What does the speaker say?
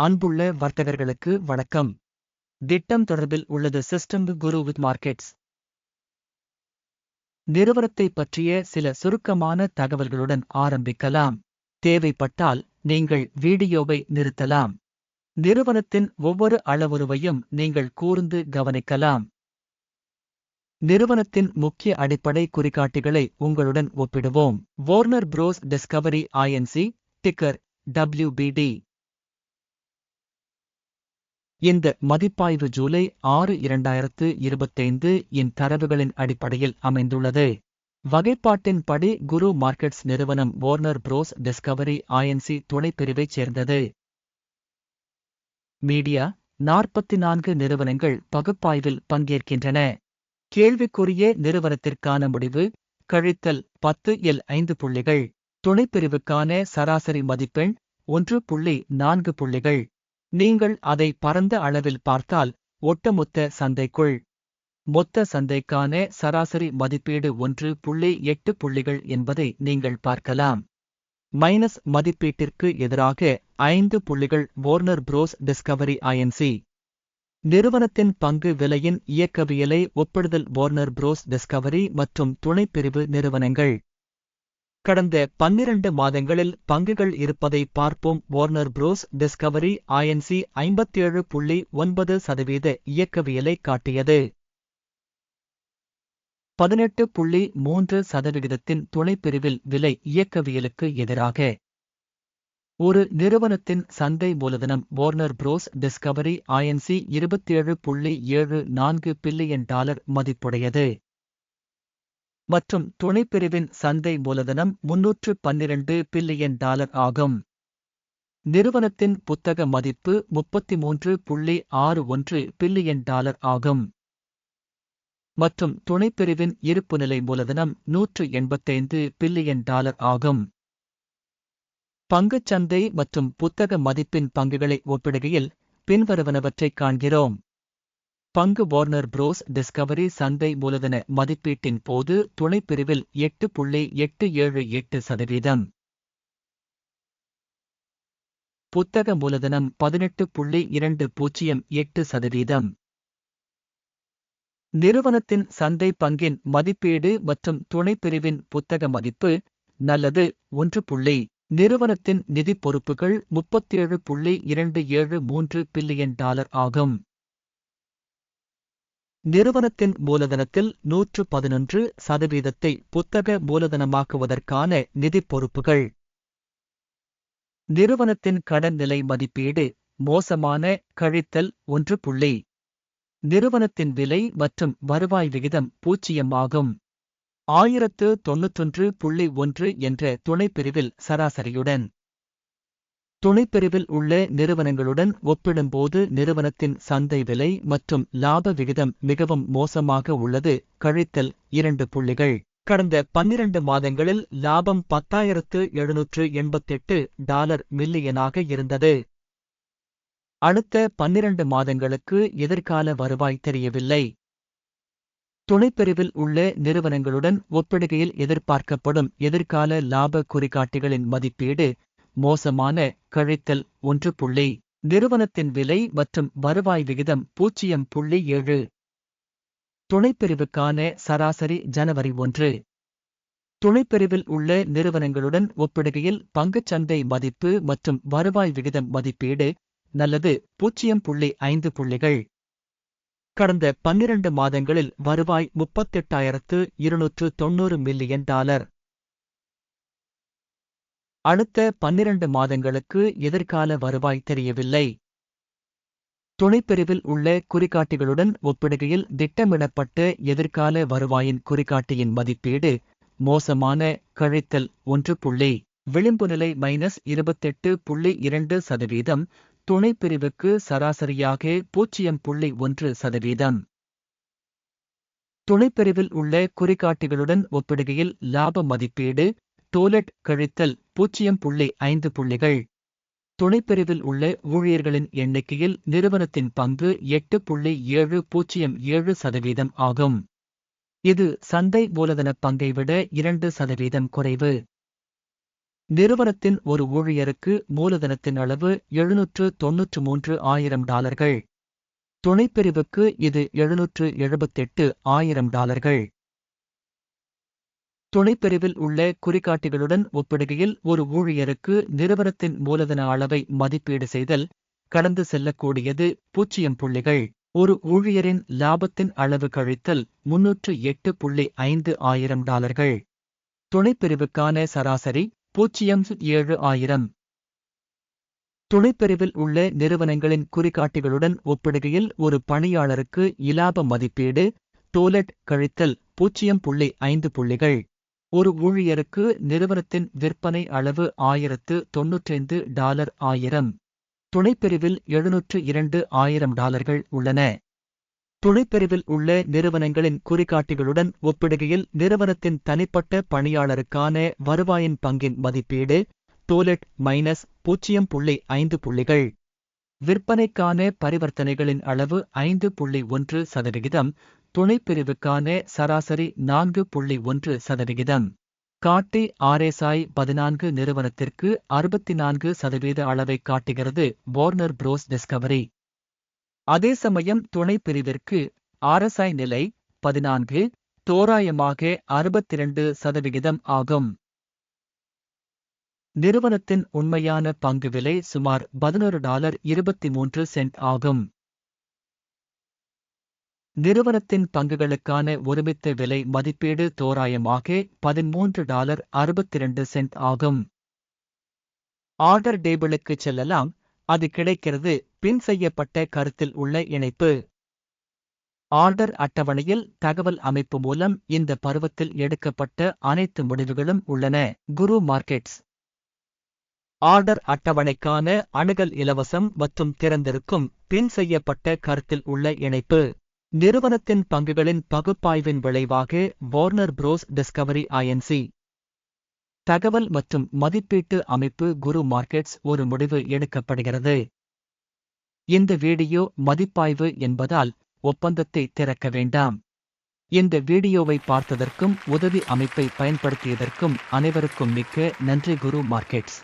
அன்புள்ள வர்த்தகர்களுக்கு வணக்கம். திட்டம் தொடர்பில் உள்ளது சிஸ்டம் குரு வித் மார்க்கெட்ஸ். நிறுவனத்தை பற்றிய சில சுருக்கமான தகவல்களுடன் ஆரம்பிக்கலாம். தேவைப்பட்டால் நீங்கள் வீடியோவை நிறுத்தலாம். நிறுவனத்தின் ஒவ்வொரு அளவுருவையும் நீங்கள் கூர்ந்து கவனிக்கலாம். நிறுவனத்தின் முக்கிய அடிப்படை குறிகாட்டிகளை உங்களுடன் ஒப்பிடுவோம். Warner Bros Discovery Inc, ticker WBD. இந்த மதிப்பாய்வு ஜூலை 6, 2025 இன் தரவுகளின் அடிப்படையில் அமைந்துள்ளது. வகைப்பாட்டின் படி குரு மார்க்கெட்ஸ் நிறுவனம் வார்னர் புரோஸ் டிஸ்கவரி ஐஎன்சி துணைப்பிரிவைச் சேர்ந்தது. மீடியா 44 நிறுவனங்கள் பகுப்பாய்வில் பங்கேற்கின்றன. கேள்விக்குரிய நிறுவனத்திற்கான முடிவு கழித்தல் 10 புள்ளிகள். துணைப்பிரிவுக்கான சராசரி மதிப்பெண் 1.4 புள்ளிகள். நீங்கள் அதை பரந்த அளவில் பார்த்தால் ஒட்டுமொத்த சந்தைக்குள் மொத்த சந்தைக்கான சராசரி மதிப்பீடு 1.8 புள்ளிகள் என்பதை நீங்கள் பார்க்கலாம். மைனஸ் மதிப்பீட்டிற்கு எதிராக 5 புள்ளிகள் வார்னர் புரோஸ் டிஸ்கவரி ஐஎன்சி. நிறுவனத்தின் பங்கு விலையின் இயக்கவியலை ஒப்பிடுதல் வார்னர் புரோஸ் டிஸ்கவரி மற்றும் துணைப்பிரிவு நிறுவனங்கள். கடந்த 12 மாதங்களில் பங்குகள் இருப்பதை பார்ப்போம். வார்னர் புரோஸ் டிஸ்கவரி ஐஎன்சி 57.9% இயக்கவியலை காட்டியது. 18.3% துணைப்பிரிவில் விலை இயக்கவியலுக்கு எதிராக. ஒரு நிறுவனத்தின் சந்தை மூலதனம் Warner Bros Discovery INC $27.74 billion மதிப்புடையது. மற்றும் துணைப்பிரிவின் சந்தை மூலதனம் $312 பில்லியன் ஆகும். நிறுவனத்தின் புத்தக மதிப்பு $33.61 பில்லியன் ஆகும். மற்றும் துணைப்பிரிவின் இருப்புநிலை மூலதனம் $185 பில்லியன் ஆகும். பங்குச்சந்தை மற்றும் புத்தக மதிப்பின் பங்குகளை ஒப்பிடுகையில் பின்வருவனவற்றைக் காண்கிறோம். பங்கு வார்னர் புரோஸ் டிஸ்கவரி சந்தை மூலதன மதிப்பீட்டின் போது துணைப்பிரிவில் 8.878%. புத்தக மூலதனம் 18.208%. நிறுவனத்தின் சந்தை பங்கின் மதிப்பீடு மற்றும் துணைப்பிரிவின் புத்தக மதிப்பு நல்லது 1. நிறுவனத்தின் நிதி பொறுப்புகள் $37.273 பில்லியன் ஆகும். நிறுவனத்தின் மூலதனத்தில் 111% புத்தக மூலதனமாக்குவதற்கான நிதி பொறுப்புகள். நிறுவனத்தின் கடன் நிலை மதிப்பீடு மோசமான கழித்தல் 1. நிறுவனத்தின் விலை மற்றும் வருவாய் விகிதம் 0 ஆகும். 1091.1 என்ற துணைப்பிரிவில் சராசரியுடன். துணைப்பிரிவில் உள்ள நிறுவனங்களுடன் ஒப்பிடும்போது நிறுவனத்தின் சந்தை விலை மற்றும் லாப விகிதம் மிகவும் மோசமாக உள்ளது கழித்தல் 2 புள்ளிகள். கடந்த 12 மாதங்களில் லாபம் $10,788 மில்லியனாக இருந்தது. அடுத்த 12 மாதங்களுக்கு எதிர்கால வருவாய் தெரியவில்லை. துணைப்பிரிவில் உள்ள நிறுவனங்களுடன் ஒப்பிடுகையில் எதிர்பார்க்கப்படும் எதிர்கால லாப குறிகாட்டிகளின் மதிப்பீடு மோசமான கழித்தல் 1. நிறுவனத்தின் விலை மற்றும் வருவாய் விகிதம் 0.7. துணைப்பிரிவுக்கான சராசரி ஜனவரி 1. துணைப்பிரிவில் உள்ள நிறுவனங்களுடன் ஒப்பிடுகையில் பங்குச்சந்தை மதிப்பு மற்றும் வருவாய் விகிதம் மதிப்பீடு நல்லது 0.5 புள்ளிகள். கடந்த 12 மாதங்களில் வருவாய் $38,290 மில்லியன். அடுத்த 12 மாதங்களுக்கு எதிர்கால வருவாய் தெரியவில்லை. துணைப்பிரிவில் உள்ள குறிகாட்டிகளுடன் ஒப்பிடுகையில் திட்டமிடப்பட்ட எதிர்கால வருவாயின் குறிகாட்டியின் மதிப்பீடு மோசமான கழித்தல் 1. விளிம்புநிலை -28.2%. துணைப்பிரிவுக்கு சராசரியாக 0.1%. துணைப்பிரிவில் உள்ள குறிகாட்டிகளுடன் ஒப்பிடுகையில் லாப மதிப்பீடு டோலட் கழித்தல் 0.5 புள்ளிகள். துணைப்பிரிவில் உள்ள ஊழியர்களின் எண்ணிக்கையில் நிறுவனத்தின் பங்கு 8.707% ஆகும். இது சந்தை மூலதன பங்கை விட 2% குறைவு. நிறுவனத்தின் ஒரு ஊழியருக்கு மூலதனத்தின் அளவு $793,000. துணைப்பிரிவுக்கு இது $778,000. துணைப்பிரிவில் உள்ள குறிகாட்டிகளுடன் ஒப்பிடுகையில் ஒரு ஊழியருக்கு நிறுவனத்தின் மூலதன அளவை மதிப்பீடு செய்தல் கடந்து செல்லக்கூடியது 0 புள்ளிகள். ஒரு ஊழியரின் லாபத்தின் அளவு கழித்தல் $308,500. துணைப்பிரிவுக்கான சராசரி 0.7000. துணைப்பிரிவில் உள்ள நிறுவனங்களின் குறிகாட்டிகளுடன் ஒப்பிடுகையில் ஒரு பணியாளருக்கு இலாப மதிப்பீடு டோலட் கழித்தல் 0.5 புள்ளிகள். ஒரு ஊழியருக்கு நிறுவனத்தின் விற்பனை அளவு $1095,000. துணைப்பிரிவில் $702,000 உள்ளன. துணைப்பிரிவில் உள்ள நிறுவனங்களின் குறிகாட்டிகளுடன் ஒப்பிடுகையில் நிறுவனத்தின் தனிப்பட்ட பணியாளருக்கான வருவாயின் பங்கின் மதிப்பீடு டோலட் -0.5 புள்ளிகள். விற்பனைக்கான பரிவர்த்தனைகளின் அளவு 5.1%. துணைப்பிரிவுக்கான சராசரி 4.1%. காட்டி RSI 14 நிறுவனத்திற்கு 64% அளவை காட்டுகிறது. Warner Bros Discovery. அதே சமயம் துணைப்பிரிவிற்கு RSI நிலை 14, தோராயமாக 62% ஆகும். நிறுவனத்தின் உண்மையான பங்கு விலை சுமார் $11.23 ஆகும். நிறுவனத்தின் பங்குகளுக்கான ஒருமித்த விலை மதிப்பீடு தோராயமாக $13.62 ஆகும். ஆர்டர் டேபிளுக்கு செல்லலாம். அது கிடைக்கிறது. பின் செய்யப்பட்ட கருத்தில் உள்ள இணைப்பு. ஆர்டர் அட்டவணையில் தகவல் அமைப்பு மூலம் இந்த பருவத்தில் எடுக்கப்பட்ட அனைத்து முடிவுகளும் உள்ளன. குரு மார்க்கெட்ஸ். ஆர்டர் அட்டவணைக்கான அணுகல் இலவசம் மற்றும் திறந்திருக்கும். பின் செய்யப்பட்ட கருத்தில் உள்ள இணைப்பு. நிறுவனத்தின் பங்குகளின் பகுப்பாய்வின் விளைவாக வார்னர் புரோஸ் டிஸ்கவரி Inc. தகவல் மற்றும் மதிப்பீட்டு அமைப்பு குரு மார்க்கெட்ஸ் ஒரு முடிவு எடுக்கப்படுகிறது. இந்த வீடியோ மதிப்பாய்வு என்பதால் ஒப்பந்தத்தை திறக்க வேண்டாம். இந்த வீடியோவை பார்த்ததற்கும் உதவி அமைப்பை பயன்படுத்தியதற்கும் அனைவருக்கும் மிக்க நன்றி. குரு மார்க்கெட்ஸ்.